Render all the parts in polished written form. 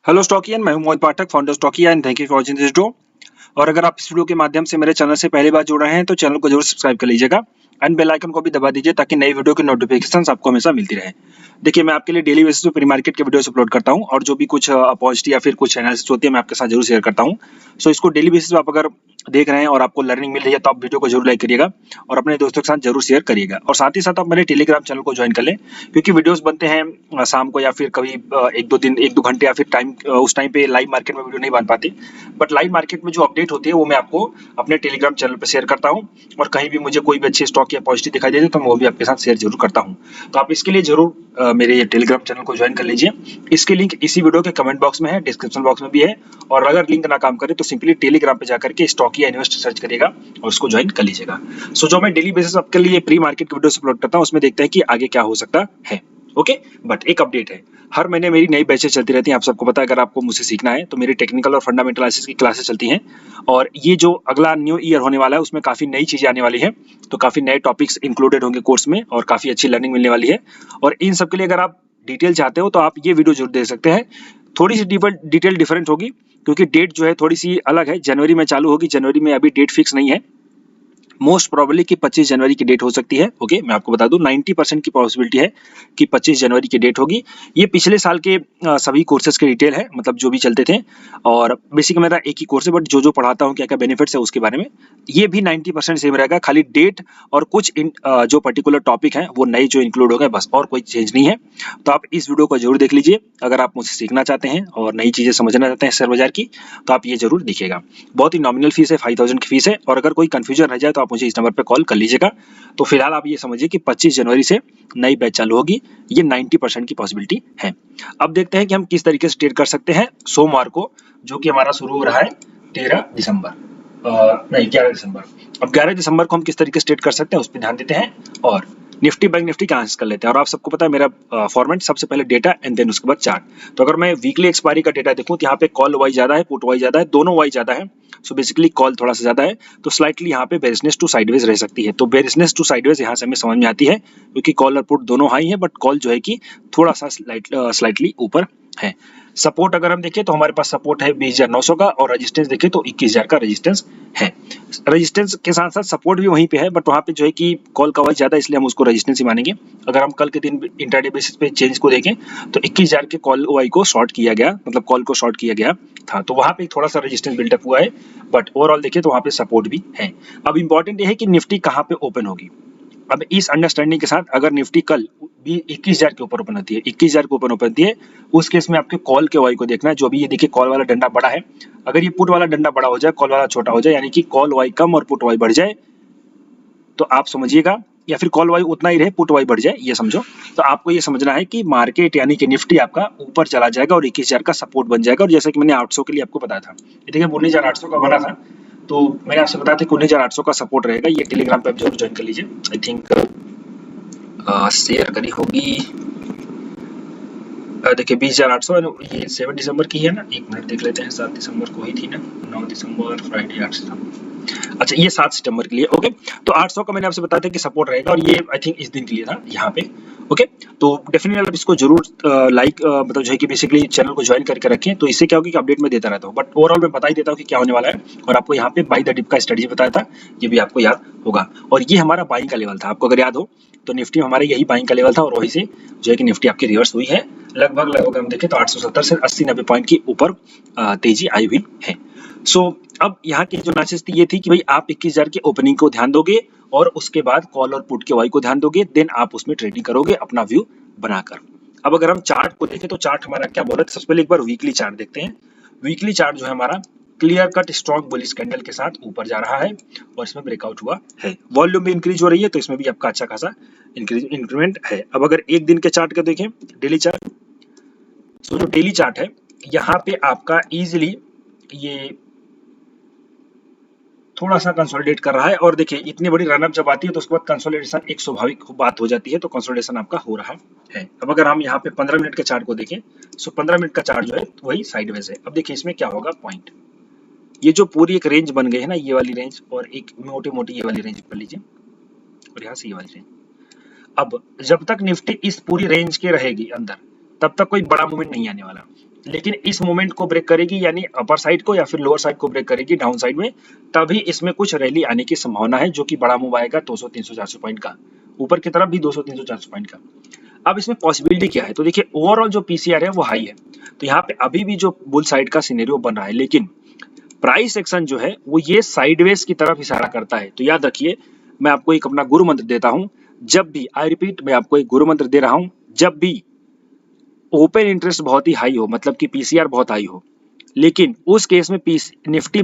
Hello Stockian, मैं हूं Mohit Pathak, founder Stockia and thank you for watching this video. और अगर आप इस वीडियो के माध्यम से मेरे चैनल से पहली बार जुड़ रहे हैं तो चैनल को जरूर सब्सक्राइब कर लीजिएगा एंड बेल आइकन को भी दबा दीजिए ताकि नई वीडियो की नोटिफिकेशन आपको हमेशा मिलती रहे। देखिए, मैं आपके लिए डेली बेसिस पे प्री मार्केट के वीडियोस अपलोड करता हूं और जो भी कुछ अपॉर्चुनिटी या फिर कुछ एनालिसिस होती है मैं आपके साथ जरूर शेयर करता हूं। सो इसको डेली बेसिस पे आप अगर देख रहे हैं और आपको लर्निंग मिल रही है तो आप वीडियो को जरूर लाइक करिएगा और अपने दोस्तों के साथ जरूर शेयर करिएगा। और साथ ही साथ आप मेरे टेलीग्राम चैनल को ज्वाइन कर लें, क्योंकि वीडियोस बनते हैं शाम को या फिर कभी एक दो घंटे या फिर उस टाइम पे लाइव मार्केट में वीडियो नहीं बन पाती। बट लाइव मार्केट में जो अपडेट होती है वो मैं आपको अपने टेलीग्राम चैनल पर शेयर करता हूँ। और कहीं भी मुझे कोई भी अच्छे स्टॉक या पॉजिटिव दिखाई दे तो मैं वो भी आपके साथ शेयर जरूर करता हूँ। तो आप इसके लिए जरूर मेरे टेलीग्राम चैनल को ज्वाइन कर लीजिए। इसके लिंक इसी वीडियो के कमेंट बॉक्स में है, डिस्क्रिप्शन बॉक्स में भी है। और अगर लिंक ना काम करे तो सिंपली टेलीग्राम पे जाकर के स्टॉकिया इन्वेस्ट सर्च करिएगा और उसको ज्वाइन कर लीजिएगा। सो जो मैं डेली बेसिस आपके लिए प्री मार्केट की वीडियो अपलोड करता हूँ उसमें देखते हैं कि आगे क्या हो सकता है। ओके, बट एक अपडेट है, हर महीने मेरी नई बैचेस चलती रहती हैं। आप सबको पता है, अगर आपको मुझसे सीखना है तो मेरी टेक्निकल और फंडामेंटल एनालिसिस की क्लासेस चलती हैं। और ये जो अगला न्यू ईयर होने वाला है उसमें काफी नई चीजें आने वाली है, तो काफी नए टॉपिक्स इंक्लूडेड होंगे कोर्स में और काफी अच्छी लर्निंग मिलने वाली है। और इन सब के लिए अगर आप डिटेल चाहते हो तो आप ये वीडियो जरूर देख सकते हैं। थोड़ी सी डिटेल डिफरेंट होगी क्योंकि डेट जो है थोड़ी सी अलग है, जनवरी में चालू होगी। जनवरी में अभी डेट फिक्स नहीं है, मोस्ट प्रोबेबली कि 25 जनवरी की डेट हो सकती है। ओके, मैं आपको बता दूं 90% की पॉसिबिलिटी है कि 25 जनवरी की डेट होगी। ये पिछले साल के सभी कोर्सेज के डिटेल है, मतलब जो भी चलते थे। और बेसिक मेरा एक ही कोर्स है, बट जो जो पढ़ाता हूँ क्या क्या बेनिफिट्स है उसके बारे में ये भी 90% सेम रहेगा। खाली डेट और कुछ जो पर्टिकुलर टॉपिक है वो नए जो इंक्लूड हो गए, बस और कोई चेंज नहीं है। तो आप इस वीडियो को जरूर देख लीजिए अगर आप मुझसे सीखना चाहते हैं और नई चीजें समझना चाहते हैं शेयर बाजार की, तो आप ये जरूर देखिएगा। बहुत ही नॉमिनल फीस है, 5000 की फीस है। और अगर कोई कंफ्यूजन रह जाए तो आप मुझे इस नंबर पे कॉल कर लीजिएगा। तो फिलहाल आप ये समझिए कि 25 जनवरी से नई बैच चालू होगी, ये 90% की पॉसिबिलिटी है। अब देखते हैं कि हम किस तरीके से ट्रेड कर सकते हैं सोमवार को, जो कि हमारा शुरू हो रहा है 13 दिसंबर, नहीं 11 दिसंबर। अब 11 दिसंबर को हम किस तरीके से ट्रेड कर सकते हैं उस पर ध्यान देते हैं और निफ्टी बैंक निफ्टी का आंसर कर लेते हैं। और आप सबको पता है मेरा फॉर्मेट सबसे पहले डेटा एंड देन उसके बाद चार्ट। तो अगर मैं वीकली एक्सपायरी का डेटा देखूं तो यहाँ पे कॉल वाई ज्यादा है, पुट वाई ज्यादा है, दोनों वाई ज्यादा है। सो बेसिकली कॉल थोड़ा सा ज्यादा है, तो स्लाइटली यहाँ पे बेरिशनेस टू साइडवेज रह सकती है। तो बेरिशनेस टू साइडवेज यहाँ से हमें समझ में आती है क्योंकि कॉल और पुट दोनों हाई है, बट कॉल जो है कि थोड़ा सा स्लाइटली ऊपर है। सपोर्ट अगर हम देखें तो हमारे पास सपोर्ट है 20,900 का और रेजिस्टेंस देखें तो 21,000 का रेजिस्टेंस है। रेजिस्टेंस के साथ साथ सपोर्ट भी वहीं पे है, बट वहाँ पे जो है कि कॉल का वाइज ज्यादा, इसलिए हम उसको रेजिस्टेंस ही मानेंगे। अगर हम कल के दिन इंट्राडे बेसिस पे चेंज को देखें तो 21,000 के कॉल वाई को शॉर्ट किया गया, मतलब कॉल को शॉर्ट किया गया था, तो वहाँ पे थोड़ा सा रेजिस्टेंस बिल्डअप हुआ है। बट ओवरऑल देखिए तो वहाँ पे सपोर्ट भी है। अब इंपॉर्टेंट ये है कि निफ्टी कहाँ पे ओपन होगी। अब इस अंडरस्टैंडिंग के साथ अगर निफ्टी कल भी 21,000 के ऊपर ओपन होती है, 21,000 के ऊपर ओपन होती है, उस केस में आपके कॉल के वाई को देखना है। जो भी ये देखिए कॉल वाला डंडा बड़ा है, अगर ये पुट वाला डंडा बड़ा हो जाए, कॉल वाला छोटा हो जाए, यानी कि कॉल वाई कम और पुट वाई बढ़ जाए, तो आप समझिएगा, या फिर कॉल वाई उतना ही रहे पुट वाई बढ़ जाए, ये समझो। तो आपको ये समझना है कि मार्केट यानी कि निफ्टी आपका ऊपर चला जाएगा और 21,000 का सपोर्ट बन जाएगा। और जैसे कि मैंने 800 के लिए आपको बताया था, ये देखिए 19,800 का बना था, तो मैंने आपसे बताया था कि 19,800 का सपोर्ट रहेगा। ये टेलीग्राम पे आप जरूर ज्वाइन कर लीजिए। आई थिंक शेयर करी होगी, देखिए 20,800, ये 7 दिसंबर की है ना, एक मिनट देख लेते हैं। 7 दिसंबर को ही थी ना, 9 दिसंबर फ्राइडे, 8 दिसंबर, अच्छा ये 7 सितंबर के लिए। ओके, तो 800 का मैंने आपसे बताया था कि सपोर्ट रहेगा और ये आई थिंक इस दिन के लिए था यहाँ पे। ओके, तो डेफिनेटली आप इसको जरूर मतलब जो है कि बेसिकली चैनल को ज्वाइन करके रखें, तो इससे क्या होगी कि अपडेट में देता रहता हूँ। बट ओवरऑल मैं बता ही देता हूँ कि क्या होने वाला है। और आपको यहाँ पे बाई द डिप का स्ट्रेटजी बताया था, ये भी आपको याद होगा। और ये हमारा बाइंग का लेवल था, आपको अगर याद हो तो निफ्टी में हमारा यही बाइंग का लेवल था और वही से जो है कि निफ्टी आपकी रिवर्स हुई है। लगभग हम देखें तो 870 से 80-90 पॉइंट की ऊपर तेजी आई हुई है। सो अब यहाँ की जो एनालिसिस थी ये थी कि भाई आप 21,000 के ओपनिंग को ध्यान दोगे और उसके बाद कॉल और पुट के वाई को ध्यान दोगे, देन आप उसमें ट्रेडिंग करोगे अपना व्यू बनाकर। अब अगर हम चार्ट को देखें तो चार्ट हमारा क्या बोल रहा है, सबसे पहले एक बार वीकली चार्ट देखते हैं। वीकली चार्ट जो है हमारा clear cut strong bullish candle के साथ ऊपर जा रहा है और इसमें ब्रेकआउट हुआ है। वॉल्यूम भी इंक्रीज हो रही है, तो इसमें भी आपका अच्छा खासा इंक्रीमेंट है। अब अगर एक दिन के चार्ट को देखें, डेली चार्ट, तो जो डेली चार्ट है यहाँ पे आपका इजीली ये थोड़ा सा कंसोलिडेट कर रहा है। और देखिए इतनी बड़ी रनअप जब आती है तो उसके बाद कंसोलिडेशन एक स्वाभाविक बात हो जाती है, तो कंसोलिडेशन आपका हो रहा है। अब अगर हम यहाँ पे 15 मिनट के चार्ट को देखें, सो 15 मिनट का चार्ट जो है वही साइडवेज है। अब देखिए इसमें क्या होगा पॉइंट, ये जो पूरी एक रेंज बन गई है ना, ये वाली रेंज और एक मोटी मोटी ये वाली रेंज कर लीजिए और यहाँ से ये वाली रेंज। अब जब तक निफ्टी इस पूरी रेंज के रहेगी अंदर, तब तक कोई बड़ा मूवमेंट नहीं आने वाला। लेकिन इस मूवमेंट को ब्रेक करेगी, यानी अपर साइड को या फिर लोअर साइड को ब्रेक करेगी डाउन साइड में, तभी इसमें कुछ रैली आने की संभावना है, जो कि बड़ा मूव आएगा 200 300 400 पॉइंट का, ऊपर की तरफ भी 200 300 400 पॉइंट का। अब इसमें पॉसिबिलिटी क्या है, तो देखिए ओवरऑल जो पीसीआर है वो हाई है, तो यहाँ पे अभी भी जो बुल साइड का सिनेरियो बन रहा है, लेकिन प्राइस एक्शन जो है वो ये साइडवेज की तरफ इशारा करता है। तो याद रखिए, मैं आपको एक अपना गुरु मंत्र देता हूं, जब भी, आई रिपीट, मैं आपको एक गुरु मंत्र दे रहा हूं, जब भी ओपन इंटरेस्ट बहुत ही हाई हो, मतलब कि पीसीआर बहुत हाई हो, लेकिन उस केस में निफ्टी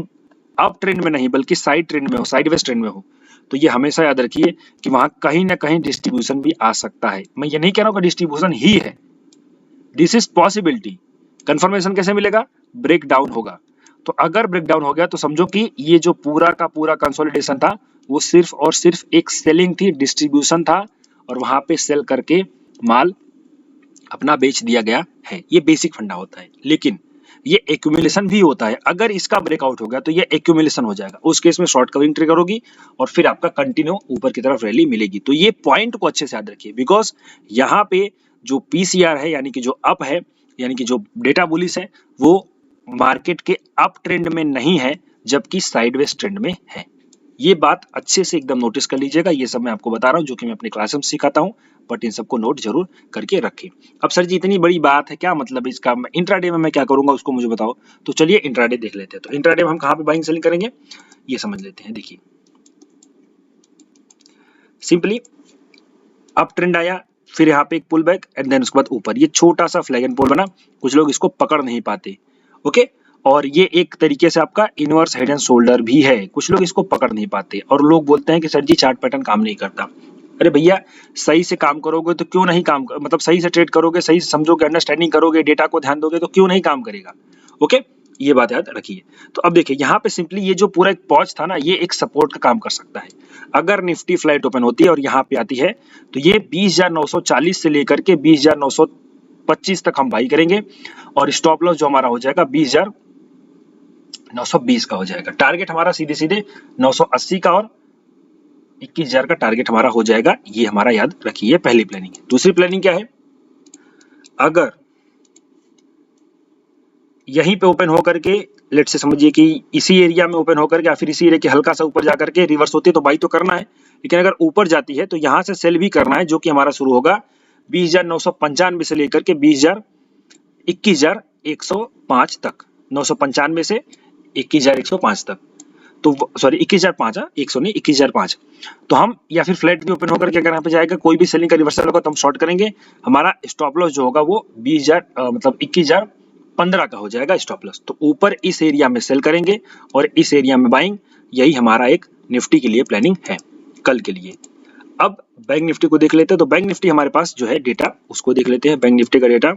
अप ट्रेंड में नहीं बल्कि साइड ट्रेंड में हो, साइडवेज ट्रेंड में हो, तो ये हमेशा याद रखिए कि वहां कहीं ना कहीं डिस्ट्रीब्यूशन भी आ सकता है। मैं ये नहीं कह रहा हूं कि डिस्ट्रीब्यूशन ही है, दिस इज पॉसिबिलिटी। कंफर्मेशन कैसे मिलेगा, ब्रेक डाउन होगा। तो अगर ब्रेक डाउन हो गया तो समझो कि ये जो पूरा का पूरा कंसोलिडेशन था वो सिर्फ और सिर्फ एक सेलिंग थी, डिस्ट्रीब्यूशन था, और वहां पे सेल करके माल अपना बेच दिया गया है। ये बेसिक फंडा होता है, लेकिन ये एक्यूमुलेशन भी होता है। अगर इसका ब्रेकआउट हो गया तो ये एक्यूमुलेशन हो जाएगा, उस केस में शॉर्ट कवरिंग ट्रिगर होगी और फिर आपका कंटिन्यू ऊपर की तरफ रैली मिलेगी। तो ये पॉइंट को अच्छे से याद रखिए, बिकॉज यहाँ पे जो पीसीआर है, यानी कि जो अप है, यानी कि जो डेटा बुलिश है, वो मार्केट के अप ट्रेंड में नहीं है, जबकि साइडवेज ट्रेंड में है। ये बात अच्छे से एकदम नोटिस कर लीजिएगा। ये सब मैं आपको बता रहा हूँ जो कि मैं अपने क्लास में सिखाता हूँ, बट इन सबको नोट जरूर करके रखें। अब सर जी इतनी बड़ी बात है, क्या मतलब इसका, इंट्राडे में मैं क्या करूंगा उसको मुझे बताओ। तो चलिए इंट्राडे देख लेते हैं। तो इंट्राडे में हम कहाँ पे बाइंग सेलिंग करेंगे ये समझ लेते हैं। देखिए सिंपली अप ट्रेंड आया, फिर यहाँ पे एक पुल बैक एंड देन उसके बाद ऊपर ये छोटा सा फ्लैग एंड पोल बना, कुछ लोग इसको पकड़ नहीं पाते, ओके। और ये एक तरीके से आपका इनवर्स हेड एंड शोल्डर भी है, कुछ लोग इसको पकड़ नहीं पाते और लोग बोलते हैं कि सर जी चार्ट पैटर्न काम नहीं करता। अरे भैया, सही से काम करोगे तो क्यों नहीं काम मतलब सही से ट्रेड करोगे, सही से समझोगे, अंडरस्टैंडिंग करोगे, डेटा को ध्यान दोगे तो क्यों नहीं काम करेगा, ओके। ये बात याद रखिए। तो अब देखिए यहाँ पे सिंपली ये जो पूरा एक पॉज था ना, ये एक सपोर्ट का काम कर सकता है। अगर निफ्टी फ्लैट ओपन होती है और यहाँ पे आती है तो ये 20,940 से लेकर के 20,925 तक हम बाई करेंगे, और स्टॉप लॉस जो हमारा हो जाएगा 20,920 का हो जाएगा। टारगेट हमारा सीधे सीधे 980 का और 21,000 का टारगेट हमारा हो जाएगा। ये हमारा याद रखिए, पहली प्लानिंग है। दूसरी प्लानिंग क्या है, अगर यहीं पे ओपन होकर के लेट से समझिए कि इसी एरिया में ओपन होकर के या फिर इसी एरिया के हल्का सा ऊपर जाकर के रिवर्स होती है तो बाई तो करना है, लेकिन अगर ऊपर जाती है तो यहाँ से सेल भी करना है, जो कि हमारा शुरू होगा 20,995 से लेकर के 21,105 तक, 995 से 21,105 तक, तो सॉरी 21,005, 100 नहीं 21,005। तो हम या फिर फ्लैट भी ओपन होकर के अगर यहाँ पे जाएगा, कोई भी सेलिंग का रिवर्सल होगा तो हम शॉर्ट करेंगे। हमारा स्टॉप लॉस जो होगा वो 20,000 मतलब 21,015 का हो जाएगा स्टॉप लॉस। तो ऊपर इस एरिया में सेल करेंगे और इस एरिया में बाइंग। यही हमारा एक निफ्टी के लिए प्लानिंग है कल के लिए। अब बैंक निफ्टी को देख लेते हैं। तो बैंक निफ्टी हमारे पास जो है डेटा, उसको देख लेते हैं। बैंक निफ्टी का डेटा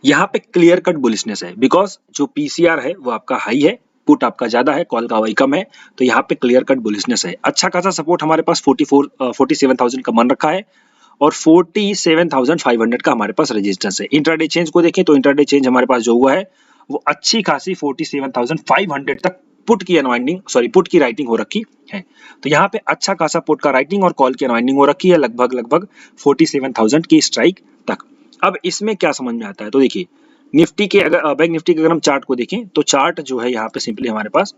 यहाँ पे क्लियर कट बुलिशनेस है, बिकॉज जो पीसीआर है वो आपका हाई है, पुट आपका ज्यादा है, कॉल का वाई कम है, तो यहाँ पे क्लियर कट बुलिशनेस है। अच्छा खासा सपोर्ट हमारे पास 47,000 का मान रखा है और 47,500 का हमारे पास रेजिस्टेंस है। इंट्राडे चेंज को देखें तो इंट्राडे चेंज हमारे पास जो हुआ है वो अच्छी खासी 47,500 तक पुट की अनवाइंडिंग, सॉरी पुट की राइटिंग हो रखी है। तो यहाँ पे अच्छा खासा पुट का राइटिंग और कॉल की अनवाइंडिंग हो रखी है, लगभग 47,000 की स्ट्राइक तक। अब इसमें क्या समझ में आता है, तो देखिए निफ्टी के अगर बैंक निफ्टी के अगर हम चार्ट को देखें तो चार्ट जो है यहाँ पे सिंपली हमारे पास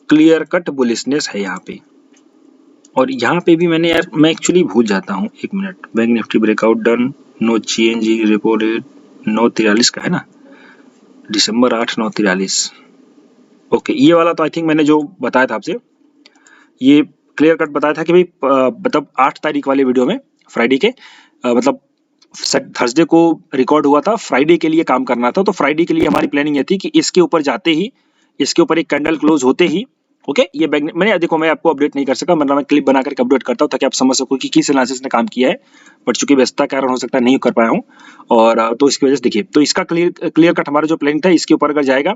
क्लियर कट बुलिशनेस है यहाँ पे। और यहाँ पे भी मैं एक्चुअली भूल जाता हूँ, एक minute. Bank Nifty breakout done, no change, repo rate 9.43 का है ना, दिसंबर 8 9.43। ओके, ये वाला तो आई थिंक मैंने जो बताया था आपसे, ये क्लियर कट बताया था कि भाई मतलब 8 तारीख वाले वीडियो में, फ्राइडे के मतलब थर्सडे को रिकॉर्ड हुआ था, फ्राइडे के लिए काम करना था। तो फ्राइडे के लिए हमारी प्लानिंग ये थी कि इसके ऊपर जाते ही, इसके ऊपर एक कैंडल क्लोज होते ही, ओके, ये बैंक मैंने देखो मैं आपको अपडेट नहीं कर सका, मतलब मैं क्लिप बना करके अपडेट करता हूँ ताकि आप समझ सको कि किस एनालिसिस ने काम किया है, बट चूंकि व्यस्तता के कारण हो सकता है नहीं कर पाया हूँ, और तो इसकी वजह से देखिए, तो इसका क्लियर कट हमारा जो प्लानिंग था इसके ऊपर अगर जाएगा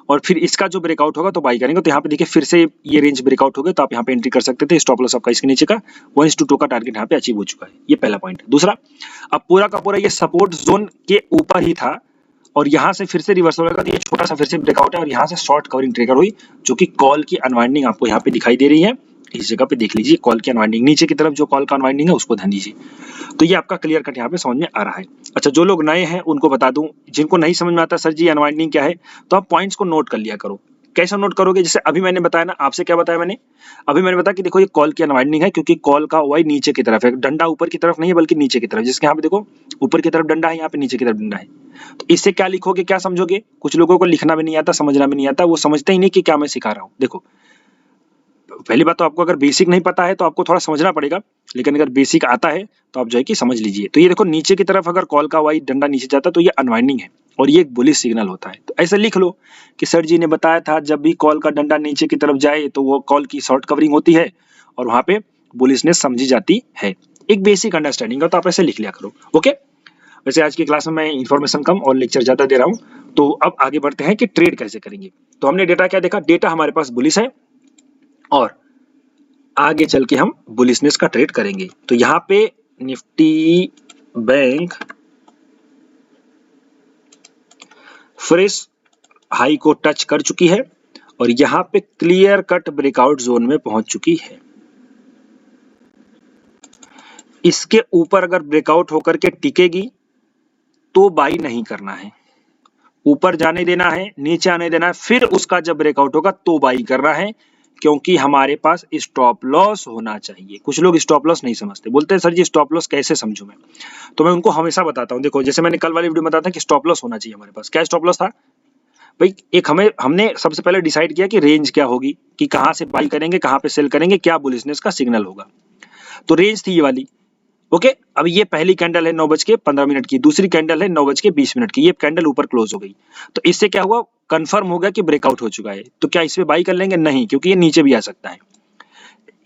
और फिर इसका जो ब्रेकआउट होगा तो बाई करेंगे। तो यहाँ पे देखिए फिर से ये रेंज ब्रेकआउट हो गया, तो आप यहाँ पे एंट्री कर सकते थे। स्टॉप लॉस आपका इसके नीचे का 1:2 का टारगेट यहाँ पे अचीव हो चुका है, ये पहला पॉइंट है। दूसरा, अब पूरा का पूरा ये सपोर्ट जोन के ऊपर ही था और यहाँ से फिर से रिवर्सल होगा, तो ये छोटा सा फिर से ब्रेकआउट है और यहाँ से शॉर्ट कवरिंग ट्रिगर हुई, जो कि कॉल की अनवाइंडिंग आपको यहाँ पे दिखाई दे रही है। इस जगह पे देख लीजिए कॉल की अनवाइंडिंग, नीचे की तरफ जो कॉल का अनवाइंडिंग है उसको ध्यान दीजिए। तो ये आपका क्लियर कट यहाँ पे समझ में आ रहा है। अच्छा, जो लोग नए हैं उनको बता दूं, जिनको नहीं समझ में आता सर जी अनवाइंडिंग क्या है, तो आप पॉइंट्स को नोट कर लिया करो। कैसे नोट करोगे, जैसे अभी मैंने बताया ना, आपसे क्या बताया मैंने, अभी मैंने बताया कि देखो ये कॉल की अनवाइंडिंग है क्योंकि कॉल का वाई नीचे की तरफ है, डंडा ऊपर की तरफ नहीं है बल्कि नीचे की तरफ, जिसके यहाँ पे देखो ऊपर की तरफ डंडा है, यहाँ पे नीचे की तरफ डंडा है। तो इससे क्या लिखोगे, क्या समझोगे, कुछ लोगों को लिखना भी नहीं आता, समझना भी नहीं आता, वो समझते ही नहीं कि क्या मैं सिखा रहा हूँ। देखो पहली बात तो आपको अगर बेसिक नहीं पता है तो आपको थोड़ा समझना पड़ेगा, लेकिन अगर बेसिक आता है तो आप जो है कि समझ लीजिए। तो ये देखो नीचे की तरफ अगर कॉल का वाई डंडा नीचे जाता है तो ये अनवाइंडिंग है और ये एक बुलिश सिग्नल होता है। तो ऐसे लिख लो कि सर जी ने बताया था जब भी कॉल का डंडा नीचे की तरफ जाए तो वो कॉल की शॉर्ट कवरिंग होती है और वहां पे बुलिशनेस समझी जाती है। एक बेसिक अंडरस्टैंडिंग है, तो आप ऐसे लिख लिया करो। ओके, वैसे आज की क्लास में मैं इन्फॉर्मेशन कम और लेक्चर ज्यादा दे रहा हूँ। तो अब आगे बढ़ते हैं कि ट्रेड कैसे करेंगे। तो हमने डेटा क्या देखा, डेटा हमारे पास बुलिश है और आगे चल के हम बुलिशनेस का ट्रेड करेंगे। तो यहाँ पे निफ्टी बैंक फ्रेश हाई को टच कर चुकी है और यहाँ पे क्लियर कट ब्रेकआउट जोन में पहुंच चुकी है। इसके ऊपर अगर ब्रेकआउट होकर के टिकेगी तो बाई नहीं करना है, ऊपर जाने देना है, नीचे आने देना है, फिर उसका जब ब्रेकआउट होगा तो बाई करना है, क्योंकि हमारे पास स्टॉप लॉस होना चाहिए। कुछ लोग स्टॉप लॉस नहीं समझते, बोलते हैं सर जी स्टॉप लॉस कैसे समझूं मैं, तो मैं उनको हमेशा बताता हूं, देखो जैसे मैंने कल वाली वीडियो में बताया था कि स्टॉप लॉस होना चाहिए हमारे पास। क्या स्टॉप लॉस था भाई, एक हमने सबसे पहले डिसाइड किया कि रेंज क्या होगी, कि कहां से बाई करेंगे, कहां पे सेल करेंगे, क्या बुलिशनेस का सिग्नल होगा। तो रेंज थी ये वाली। ओके, अब ये पहली कैंडल है 9:15 की, दूसरी कैंडल है 9:20 की, ये कैंडल ऊपर क्लोज हो गई। तो इससे क्या हुआ, कंफर्म हो गया कि ब्रेकआउट हो चुका है। तो क्या इस पे बाई कर लेंगे, नहीं, क्योंकि ये नीचे भी आ सकता है।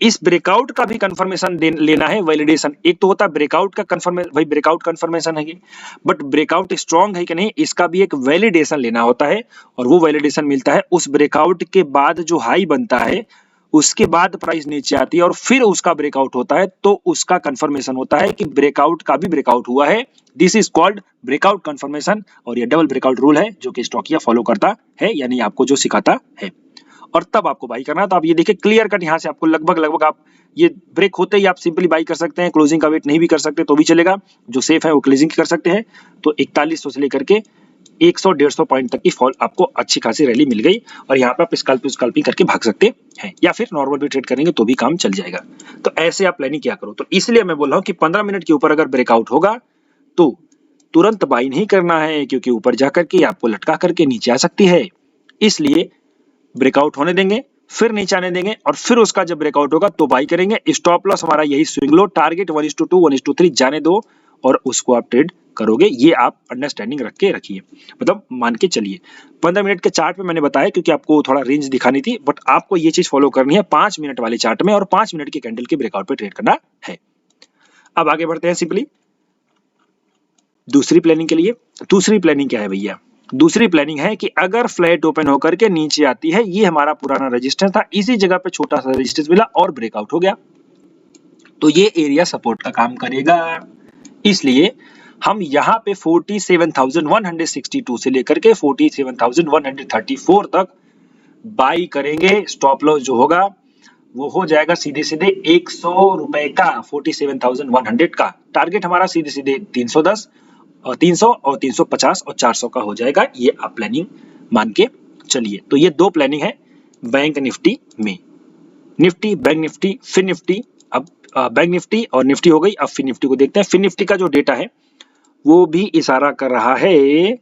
इस ब्रेकआउट का भी कंफर्मेशन लेना है, वैलिडेशन। एक तो होता है ब्रेकआउट का कंफर्मेशन, भाई ब्रेकआउट कंफर्मेशन है ये, बट ब्रेकआउट स्ट्रांग है कि नहीं इसका भी एक वैलिडेशन लेना होता है। और वो वैलिडेशन मिलता है उस ब्रेकआउट के बाद जो हाई बनता है, उसके बाद प्राइस नीचे आती है और फिर उसका ब्रेकआउट होता है, तो उसका कंफर्मेशन होता है कि ब्रेकआउट का भी ब्रेकआउट हुआ है। This is called breakout confirmation. और ये डबल ब्रेकआउट रूल है जो कि स्टॉकिया फॉलो करता है, यानी आपको जो सिखाता है, और तब आपको बाई करना है। तो आप ये देखिए क्लियर कट, यहाँ से आपको लगभग आप ये ब्रेक होते ही आप सिंपली बाई कर सकते हैं, क्लोजिंग का वेट नहीं भी कर सकते तो भी चलेगा, जो सेफ है वो क्लोजिंग कर सकते हैं। तो 4100 से लेकर के 100-150 पॉइंट तक की फॉल आपको अच्छी खासी रैली मिल गई और यहाँ पे आप स्कल्पिंग करके भाग सकते हैं, या फिर नॉर्मल भी ट्रेड करेंगे तो भी काम चल जाएगा। तो ऐसे आप प्लानिंग क्या करो। तो इसलिए मैं बोल रहा हूँ कि 15 मिनट के ऊपर अगर ब्रेकआउट होगा तो तुरंत बाई नहीं करना है, क्योंकि ऊपर जाकर के आपको लटका करके नीचे आ सकती है। इसलिए ब्रेकआउट होने देंगे, फिर नीचे आने देंगे और फिर उसका जब ब्रेकआउट होगा तो बाई करेंगे। स्टॉप लॉस हमारा यही स्विंग लो, टारगेट 1:2 1:3 जाने दो और उसको आप ट्रेड करोगे। ये आप अंडरस्टैंडिंग रख के रखिए, मतलब मान के चलिए। 15 मिनट के चार्ट में मैंने बताया क्योंकि आपको थोड़ा रेंज दिखानी थी, बट आपको ये चीज फॉलो करनी है 5 मिनट वाले चार्ट में और 5 मिनट के कैंडल के ब्रेकआउट पे ट्रेड करना है। अब आगे बढ़ते हैं सिंपली दूसरी प्लानिंग के लिए। दूसरी प्लानिंग क्या है भैया, दूसरी प्लानिंग है कि अगर फ्लैट ओपन होकर के नीचे आती है, ये हमारा पुराना रेजिस्टेंस था, इसी जगह पे छोटा सा रेजिस्टेंस मिला और ब्रेकआउट हो गया, तो ये एरिया सपोर्ट का काम करेगा। इसलिए हम यहाँ पे 47,162 से लेकर के 47,134 तक बाई करेंगे। स्टॉप लॉस जो होगा वो हो जाएगा सीधे सीधे 100 रुपए का, 47,100 का। टारगेट हमारा सीधे सीधे 310 और 300 और 350 और 400 का हो जाएगा। ये आप प्लानिंग मान के चलिए। तो ये दो प्लानिंग है बैंक निफ्टी में, Nifty, bank Nifty, fin Nifty. अब बैंक निफ्टी और निफ्टी हो गई, अब फिन निफ्टी को देखते हैं। फिन निफ्टी का जो डेटा है वो भी इशारा कर रहा है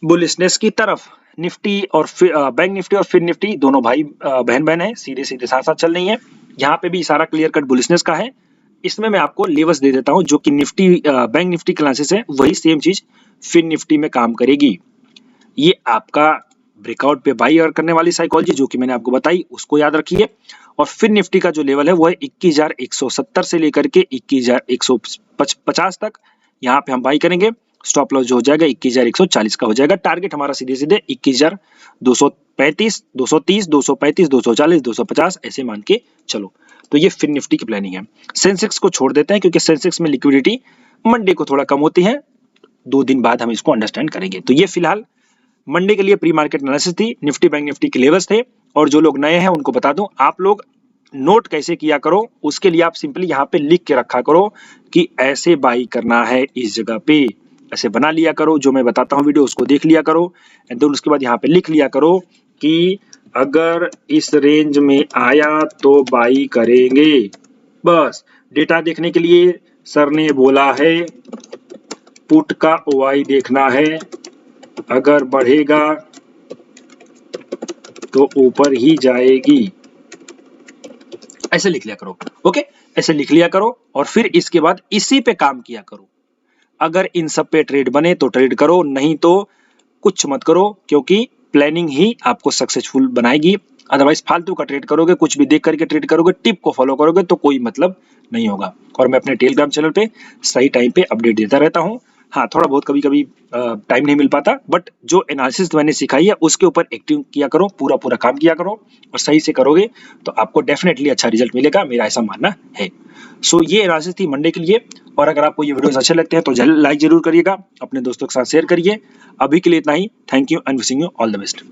बुलिशनेस की तरफ। निफ्टी और बैंक निफ्टी और फिन निफ्टी दोनों भाई बहन है, सीधे सीधे साथ साथ चल रही है। यहाँ पे भी इशारा क्लियर कट बुलिशनेस का है। इसमें मैं आपको लेवल्स दे देता हूं, जो कि निफ्टी बैंक निफ्टी क्लासेस है, वही सेम चीज फिन निफ्टी में काम करेगी। ये आपका ब्रेकआउट पे बाई और करने वाली साइकोलॉजी जो कि मैंने आपको बताई उसको याद रखिए। और फिन निफ्टी का जो लेवल है वो है 21,170 से लेकर के 21,150 तक। यहाँ पे हम बाई करेंगे। स्टॉप लॉस जो हो जाएगा 21,140 का हो जाएगा। टारगेट हमारा सीधे सीधे 21,235, 230, 235, 240, 250 ऐसे मान के चलो। तो ये फिन निफ्टी की प्लानिंग है। सेंसेक्स को छोड़ देते हैं क्योंकि सेंसेक्स में लिक्विडिटी मंडे को थोड़ा कम होती है, 2 दिन बाद हम इसको अंडरस्टैंड करेंगे। तो ये फिलहाल मंडे के लिए प्री मार्केट एनालिसिस थी, निफ्टी बैंक निफ्टी के लेवल्स थे। और जो लोग नए हैं उनको बता दूं, आप लोग नोट कैसे किया करो, उसके लिए आप सिंपली यहाँ पे लिख के रखा करो कि ऐसे बाई करना है इस जगह पे, ऐसे बना लिया करो। जो मैं बताता हूँ वीडियो उसको देख लिया करो एंड देन उसके बाद यहाँ पे लिख लिया करो कि अगर इस रेंज में आया तो बाई करेंगे। बस डेटा देखने के लिए सर ने बोला है पुट का ओआई देखना है, अगर बढ़ेगा तो ऊपर ही जाएगी, ऐसे लिख लिया करो। ओके, ऐसे लिख लिया करो और फिर इसके बाद इसी पे काम किया करो। अगर इन सब पे ट्रेड बने तो ट्रेड करो, नहीं तो कुछ मत करो, क्योंकि प्लानिंग ही आपको सक्सेसफुल बनाएगी। अदरवाइज फालतू का ट्रेड करोगे, कुछ भी देख करके ट्रेड करोगे, टिप को फॉलो करोगे तो कोई मतलब नहीं होगा। और मैं अपने टेलीग्राम चैनल पे सही टाइम पे अपडेट देता रहता हूँ। हाँ, थोड़ा बहुत कभी कभी टाइम नहीं मिल पाता, बट जो एनालिसिस मैंने सिखाई है उसके ऊपर एक्टिव किया करो, पूरा पूरा काम किया करो और सही से करोगे तो आपको डेफिनेटली अच्छा रिजल्ट मिलेगा, मेरा ऐसा मानना है। सो ये एनालिसिस थी मंडे के लिए। और अगर आपको ये वीडियोस अच्छे लगते हैं तो लाइक जरूर करिएगा, अपने दोस्तों के साथ शेयर करिए। अभी के लिए इतना ही। Thank you and wishing you all the best.